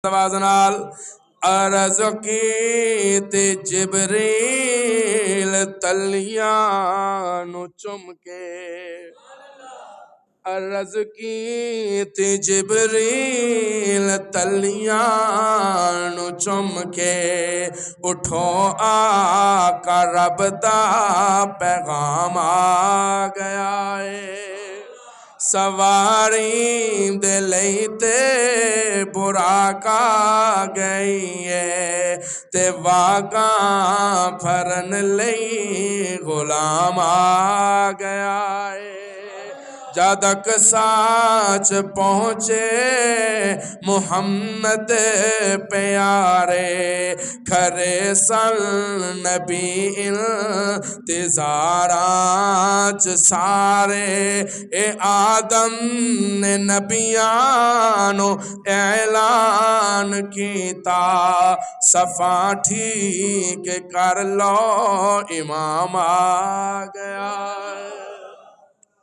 आवाज़ नाल अर्ज़ कीती जिबरील तलियां नू चुम के अर्ज़ कीती जिबरील तलियां नू चुम के उठो आका रब दा पैगाम आ गया है सवारी दे लई ते बुराका गई है ते वागा फरन लई गुलाम आ गया है जदक साच पहुँचे मुहम्मद प्यारे खरे सन नबी इंतज़ाराच सारे ए आदम ने नबियानो ऐलान कीता सफा ठीक कर लो इमाम आ